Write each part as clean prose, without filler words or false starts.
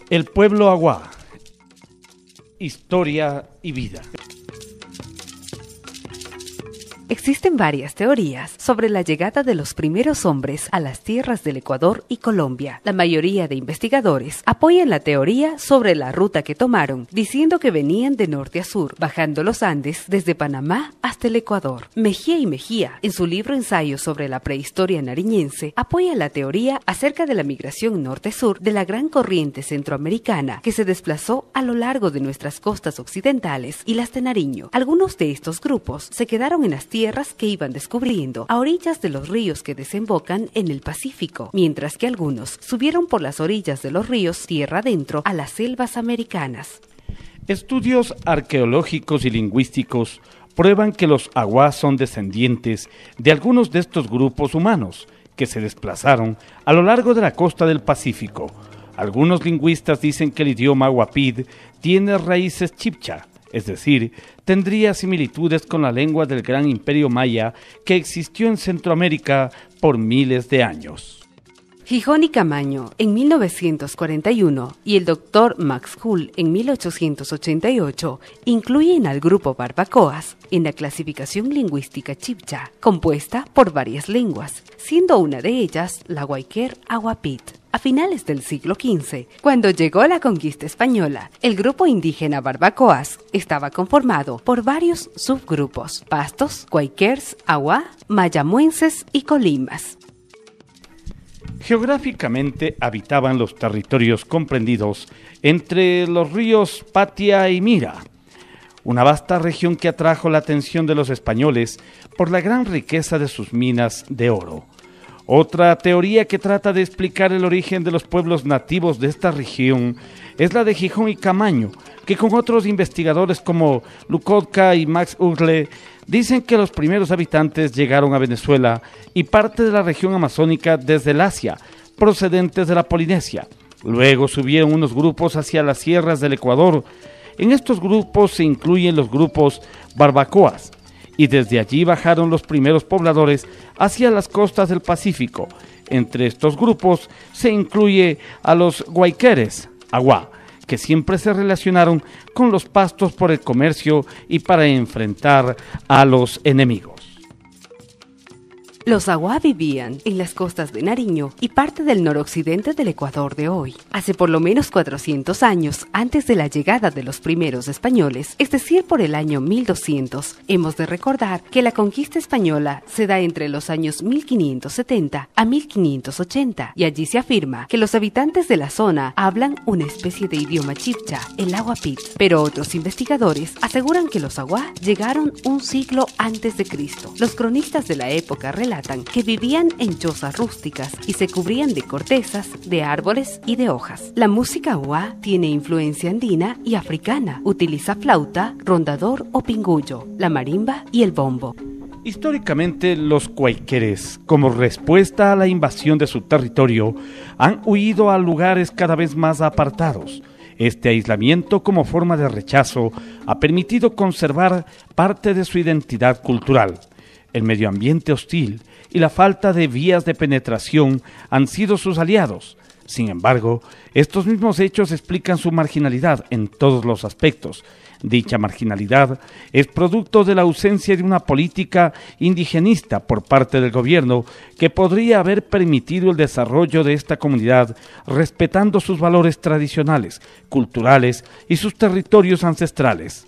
El pueblo Aguá, historia y vida. Existen varias teorías sobre la llegada de los primeros hombres a las tierras del Ecuador y Colombia. La mayoría de investigadores apoyan la teoría sobre la ruta que tomaron, diciendo que venían de norte a sur, bajando los Andes desde Panamá hasta el Ecuador. Mejía y Mejía, en su libro Ensayos sobre la prehistoria nariñense, apoya la teoría acerca de la migración norte-sur de la gran corriente centroamericana que se desplazó a lo largo de nuestras costas occidentales y las de Nariño. Algunos de estos grupos se quedaron en las tierras que iban descubriendo a orillas de los ríos que desembocan en el Pacífico, mientras que algunos subieron por las orillas de los ríos tierra adentro a las selvas americanas. Estudios arqueológicos y lingüísticos prueban que los Aguá son descendientes de algunos de estos grupos humanos que se desplazaron a lo largo de la costa del Pacífico. Algunos lingüistas dicen que el idioma aguapid tiene raíces chibcha, es decir, tendría similitudes con la lengua del gran imperio maya que existió en Centroamérica por miles de años. Gijón y Camaño en 1941 y el Dr. Max Hull en 1888 incluyen al grupo Barbacoas en la clasificación lingüística chibcha, compuesta por varias lenguas, siendo una de ellas la Guayquer Aguapid. A finales del siglo XV, cuando llegó la conquista española, el grupo indígena Barbacoas estaba conformado por varios subgrupos: pastos, guayquers, aguá, mayamuenses y colimas. Geográficamente habitaban los territorios comprendidos entre los ríos Patia y Mira, una vasta región que atrajo la atención de los españoles por la gran riqueza de sus minas de oro. Otra teoría que trata de explicar el origen de los pueblos nativos de esta región es la de Gijón y Camaño, que con otros investigadores como Lukotka y Max Urle dicen que los primeros habitantes llegaron a Venezuela y parte de la región amazónica desde el Asia, procedentes de la Polinesia. Luego subieron unos grupos hacia las sierras del Ecuador. En estos grupos se incluyen los grupos Barbacoas, y desde allí bajaron los primeros pobladores hacia las costas del Pacífico. Entre estos grupos se incluye a los guayqueres, aguá, que siempre se relacionaron con los pastos por el comercio y para enfrentar a los enemigos. Los aguá vivían en las costas de Nariño y parte del noroccidente del Ecuador de hoy. Hace por lo menos 400 años, antes de la llegada de los primeros españoles, es decir, por el año 1200, hemos de recordar que la conquista española se da entre los años 1570 a 1580, y allí se afirma que los habitantes de la zona hablan una especie de idioma chibcha, el aguapid. Pero otros investigadores aseguran que los aguá llegaron un siglo antes de Cristo. Los cronistas de la época relatan que vivían en chozas rústicas y se cubrían de cortezas, de árboles y de hojas. La música aguá tiene influencia andina y africana. Utiliza flauta, rondador o pingullo, la marimba y el bombo. Históricamente, los guayqueres, como respuesta a la invasión de su territorio, han huido a lugares cada vez más apartados. Este aislamiento, como forma de rechazo, ha permitido conservar parte de su identidad cultural. El medio ambiente hostil y la falta de vías de penetración han sido sus aliados. Sin embargo, estos mismos hechos explican su marginalidad en todos los aspectos. Dicha marginalidad es producto de la ausencia de una política indigenista por parte del gobierno que podría haber permitido el desarrollo de esta comunidad respetando sus valores tradicionales, culturales y sus territorios ancestrales.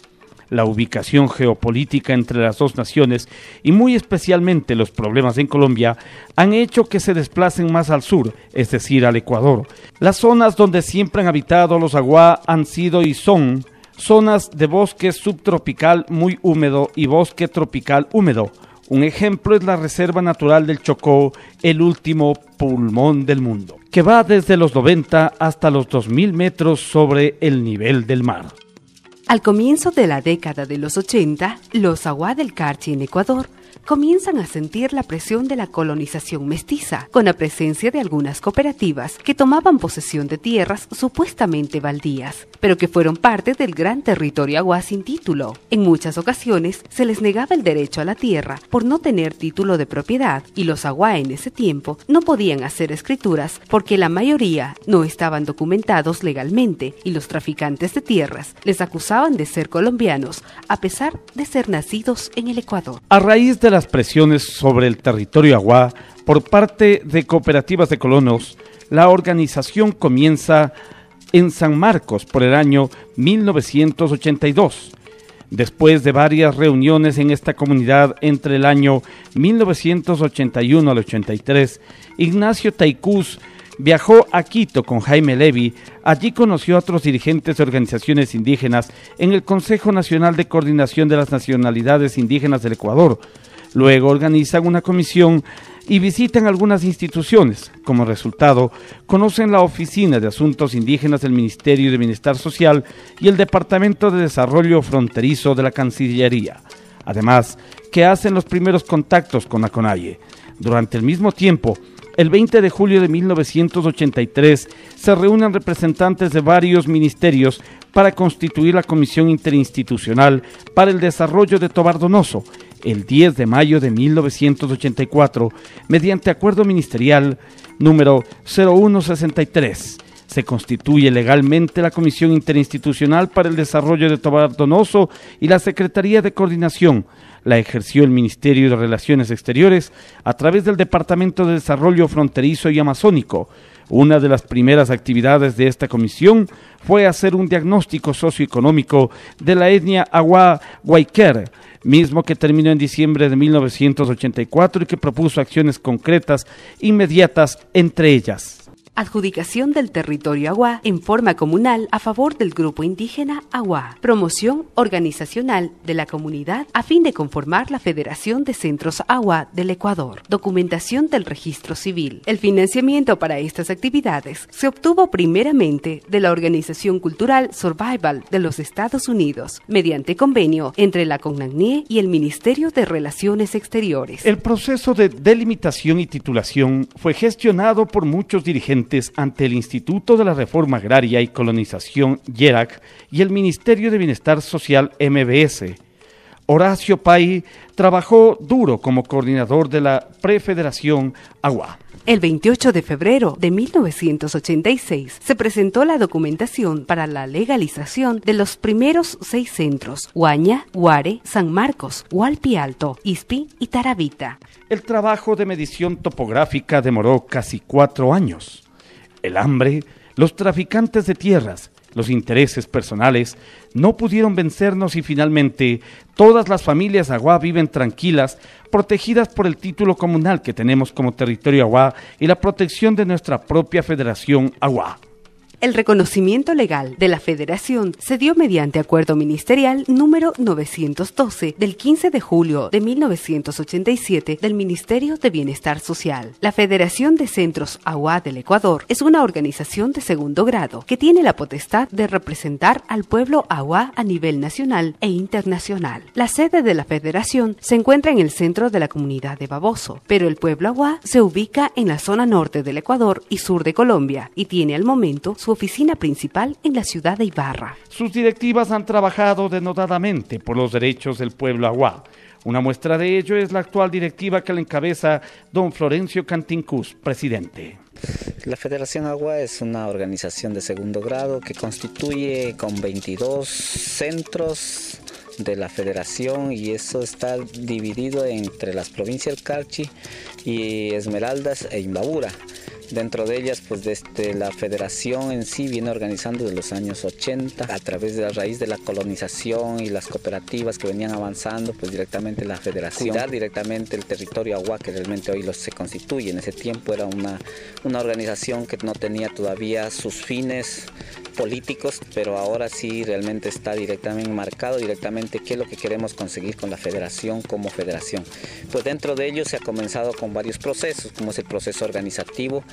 La ubicación geopolítica entre las dos naciones y muy especialmente los problemas en Colombia han hecho que se desplacen más al sur, es decir, al Ecuador. Las zonas donde siempre han habitado los aguá han sido y son zonas de bosque subtropical muy húmedo y bosque tropical húmedo. Un ejemplo es la Reserva Natural del Chocó, el último pulmón del mundo, que va desde los 90 hasta los 2000 metros sobre el nivel del mar. Al comienzo de la década de los 80, los aguá del Carchi en Ecuador comienzan a sentir la presión de la colonización mestiza, con la presencia de algunas cooperativas que tomaban posesión de tierras supuestamente baldías, pero que fueron parte del gran territorio aguá sin título. En muchas ocasiones se les negaba el derecho a la tierra por no tener título de propiedad, y los aguá en ese tiempo no podían hacer escrituras porque la mayoría no estaban documentados legalmente, y los traficantes de tierras les acusaban de ser colombianos a pesar de ser nacidos en el Ecuador. A raíz de las presiones sobre el territorio aguá por parte de cooperativas de colonos, la organización comienza en San Marcos por el año 1982. Después de varias reuniones en esta comunidad entre el año 1981 al 83, Ignacio Taicús viajó a Quito con Jaime Levy. Allí conoció a otros dirigentes de organizaciones indígenas en el Consejo Nacional de Coordinación de las Nacionalidades Indígenas del Ecuador. Luego organizan una comisión y visitan algunas instituciones. Como resultado, conocen la Oficina de Asuntos Indígenas del Ministerio de Bienestar Social y el Departamento de Desarrollo Fronterizo de la Cancillería. Además, que hacen los primeros contactos con la CONAIE. Durante el mismo tiempo, el 20 de julio de 1983, se reúnen representantes de varios ministerios para constituir la Comisión Interinstitucional para el Desarrollo de Tovar Donoso. El 10 de mayo de 1984, mediante acuerdo ministerial número 0163, se constituye legalmente la Comisión Interinstitucional para el Desarrollo de Tovar Donoso y la Secretaría de Coordinación. La ejerció el Ministerio de Relaciones Exteriores a través del Departamento de Desarrollo Fronterizo y Amazónico. Una de las primeras actividades de esta comisión fue hacer un diagnóstico socioeconómico de la etnia aguá Guayquer, mismo que terminó en diciembre de 1984 y que propuso acciones concretas inmediatas, entre ellas: adjudicación del territorio aguá en forma comunal a favor del grupo indígena aguá, promoción organizacional de la comunidad a fin de conformar la Federación de Centros Aguá del Ecuador, documentación del registro civil. El financiamiento para estas actividades se obtuvo primeramente de la Organización Cultural Survival de los Estados Unidos, mediante convenio entre la CONACNIE y el Ministerio de Relaciones Exteriores. El proceso de delimitación y titulación fue gestionado por muchos dirigentes ante el Instituto de la Reforma Agraria y Colonización (IERAC) y el Ministerio de Bienestar Social (MBS). Horacio Pay trabajó duro como coordinador de la Prefederación Aguá. El 28 de febrero de 1986 se presentó la documentación para la legalización de los primeros 6 centros: Guaña, Guare, San Marcos, Hualpi Alto, Ispi y Taravita. El trabajo de medición topográfica demoró casi 4 años. El hambre, los traficantes de tierras, los intereses personales no pudieron vencernos y finalmente todas las familias aguá viven tranquilas, protegidas por el título comunal que tenemos como territorio aguá y la protección de nuestra propia Federación Aguá. El reconocimiento legal de la Federación se dio mediante acuerdo ministerial número 912 del 15 de julio de 1987 del Ministerio de Bienestar Social. La Federación de Centros Aguá del Ecuador es una organización de segundo grado que tiene la potestad de representar al pueblo aguá a nivel nacional e internacional. La sede de la Federación se encuentra en el centro de la comunidad de Baboso, pero el pueblo aguá se ubica en la zona norte del Ecuador y sur de Colombia y tiene al momento su oficina principal en la ciudad de Ibarra. Sus directivas han trabajado denodadamente por los derechos del pueblo aguá. Una muestra de ello es la actual directiva que la encabeza don Florencio Cantincús, presidente. La Federación Aguá es una organización de segundo grado que constituye con 22 centros de la federación, y eso está dividido entre las provincias del Carchi y Esmeraldas e Imbabura. Dentro de ellas, pues desde la federación en sí viene organizando desde los años 80 a través de la raíz de la colonización y las cooperativas que venían avanzando, pues directamente la federación, cuidar directamente el territorio aguá que realmente hoy se constituye. En ese tiempo era una organización que no tenía todavía sus fines políticos, pero ahora sí realmente está directamente marcado directamente qué es lo que queremos conseguir con la federación como federación. Pues dentro de ello se ha comenzado con varios procesos, como es el proceso organizativo,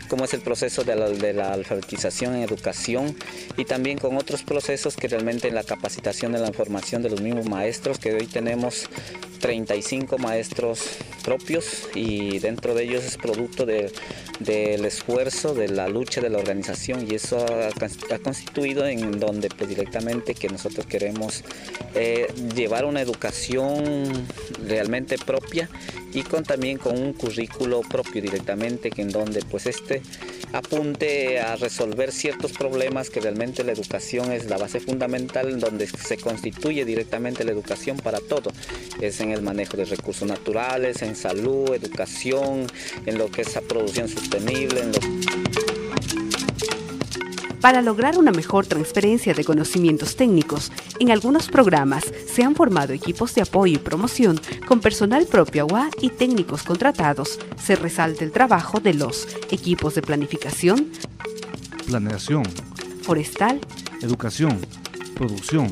como es el proceso de la alfabetización en educación, y también con otros procesos que realmente en la capacitación, en la formación de los mismos maestros, que hoy tenemos 35 maestros propios, y dentro de ellos es producto del esfuerzo, de la lucha de la organización, y eso ha constituido en donde pues, directamente que nosotros queremos llevar una educación realmente propia y también con un currículo propio directamente, que en donde pues apunte a resolver ciertos problemas, que realmente la educación es la base fundamental en donde se constituye directamente la educación para todo. Es en el manejo de recursos naturales, en salud, educación, en lo que es la producción sostenible. Para lograr una mejor transferencia de conocimientos técnicos, en algunos programas se han formado equipos de apoyo y promoción con personal propio AGUA y técnicos contratados. Se resalta el trabajo de los equipos de planificación, planeación, forestal, educación, producción,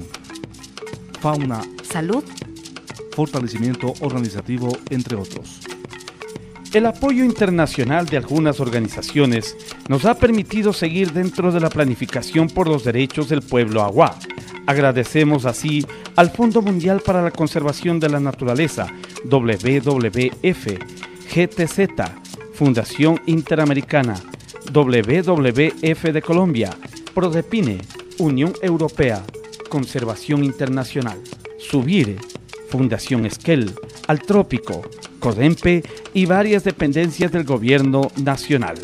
fauna, salud, fortalecimiento organizativo, entre otros. El apoyo internacional de algunas organizaciones nos ha permitido seguir dentro de la planificación por los derechos del pueblo AGUA. Agradecemos así al Fondo Mundial para la Conservación de la Naturaleza, WWF, GTZ, Fundación Interamericana, WWF de Colombia, Prodepine, Unión Europea, Conservación Internacional, Subir, Fundación Esquel, Altrópico, CODEMPE y varias dependencias del gobierno nacional.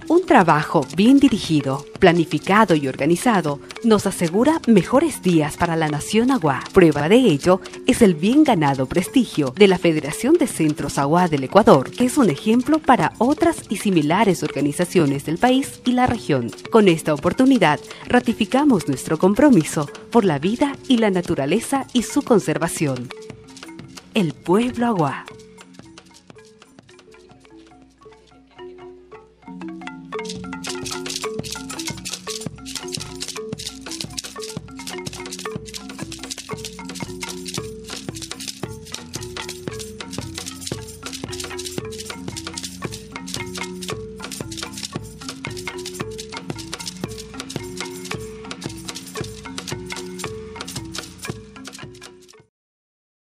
Un trabajo bien dirigido, planificado y organizado nos asegura mejores días para la nación AGUA. Prueba de ello es el bien ganado prestigio de la Federación de Centros AGUA del Ecuador, que es un ejemplo para otras y similares organizaciones del país y la región. Con esta oportunidad, ratificamos nuestro compromiso por la vida y la naturaleza y su conservación. El pueblo AGUA.